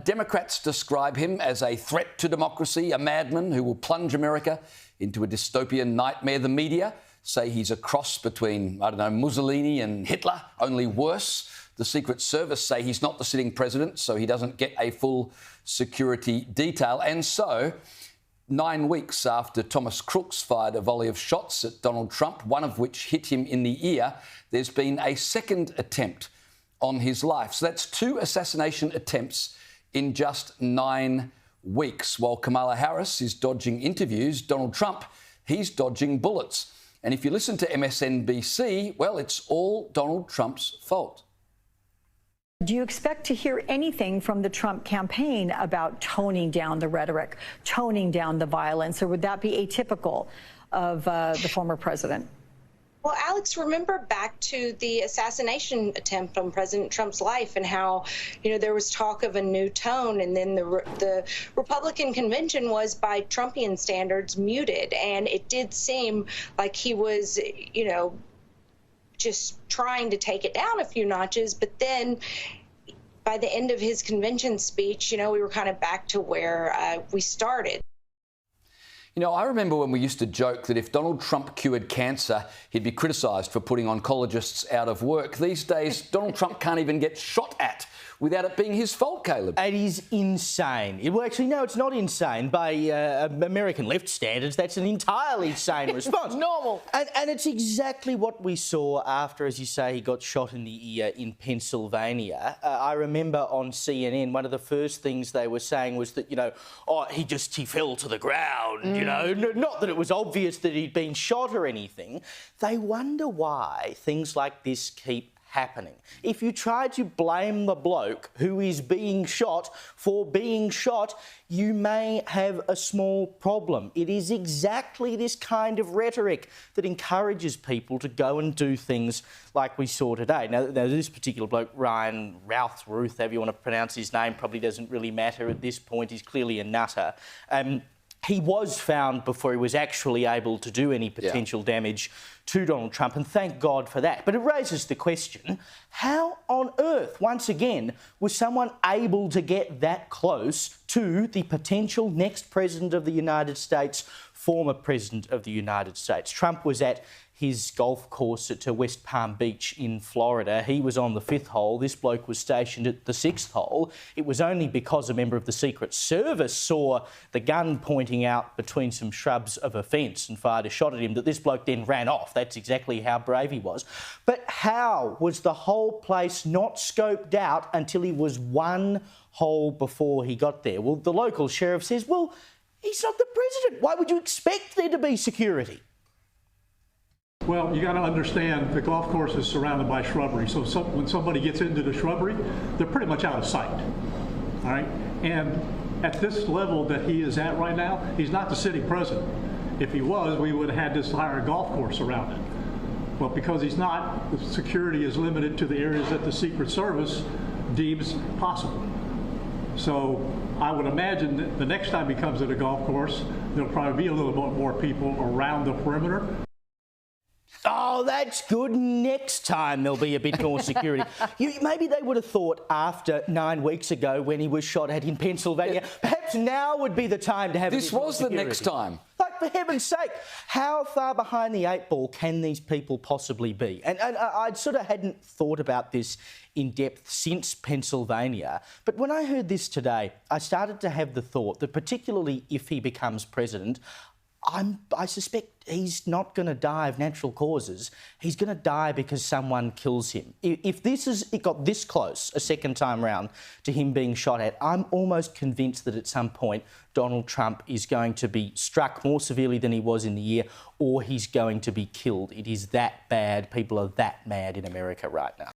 Democrats describe him as a threat to democracy, a madman who will plunge America into a dystopian nightmare. The media say he's a cross between, Mussolini and Hitler, only worse. The Secret Service say he's not the sitting president, so he doesn't get a full security detail. And so, 9 weeks after Thomas Crooks fired a volley of shots at Donald Trump, one of which hit him in the ear, there's been a second attempt on his life. So that's 2 assassination attempts in just 9 weeks. While Kamala Harris is dodging interviews, Donald Trump, he's dodging bullets. And if you listen to MSNBC, well, it's all Donald Trump's fault. Do you expect to hear anything from the Trump campaign about toning down the rhetoric, toning down the violence, or would that be atypical of the former president? Well, Alex, remember back to the assassination attempt on President Trump's life and how, there was talk of a new tone, and then the Republican convention was, by Trumpian standards, muted. And it did seem like he was, just trying to take it down a few notches. But then by the end of his convention speech, we were kind of back to where we started. I remember when we used to joke that if Donald Trump cured cancer, he'd be criticised for putting oncologists out of work. These days, Donald Trump can't even get shot at without it being his fault, Caleb. It is insane. Well, actually, no, it's not insane. By American left standards, that's an entirely sane response. Normal. And it's exactly what we saw after, as you say, he got shot in the ear in Pennsylvania. I remember on CNN, one of the first things they were saying was that, he fell to the ground, not that it was obvious that he'd been shot or anything. They wonder why things like this keep happening. If you try to blame the bloke who is being shot for being shot, you may have a small problem. It is exactly this kind of rhetoric that encourages people to go and do things like we saw today. Now this particular bloke, Ryan Routh, however you want to pronounce his name, probably doesn't really matter at this point. He's clearly a nutter. He was found before he was actually able to do any potential damage to Donald Trump, and thank God for that. But it raises the question, how on earth, once again, was someone able to get that close to the potential next president of the United States, former president of the United States? Trump was at his golf course at West Palm Beach in Florida. He was on the 5th hole. This bloke was stationed at the 6th hole. It was only because a member of the Secret Service saw the gun pointing out between some shrubs of a fence and fired a shot at him that this bloke then ran off. That's exactly how brave he was. But how was the whole place not scoped out until he was 1 hole before he got there? Well, the local sheriff says, well, he's not the president. Why would you expect there to be security? Well, you got to understand the golf course is surrounded by shrubbery. So when somebody gets into the shrubbery, they're pretty much out of sight. All right. And at this level that he is at right now, he's not the sitting president. If he was, we would have had this entire golf course around it. Well, because he's not, the security is limited to the areas that the Secret Service deems possible. So I would imagine that the next time he comes to the golf course, there'll probably be a little bit more people around the perimeter. Oh, that's good. Next time there'll be a bit more security. Maybe they would have thought after 9 weeks ago when he was shot at in Pennsylvania, perhaps now would be the time to have this was the next time. Like, for heaven's sake, how far behind the 8 ball can these people possibly be? And I sort of hadn't thought about this in depth since Pennsylvania. But when I heard this today, I started to have the thought that particularly if he becomes president, I suspect he's not going to die of natural causes. He's going to die because someone kills him. If it got this close a second time round to him being shot at, I'm almost convinced that at some point Donald Trump is going to be struck more severely than he was in the ear, or he's going to be killed. It is that bad. People are that mad in America right now.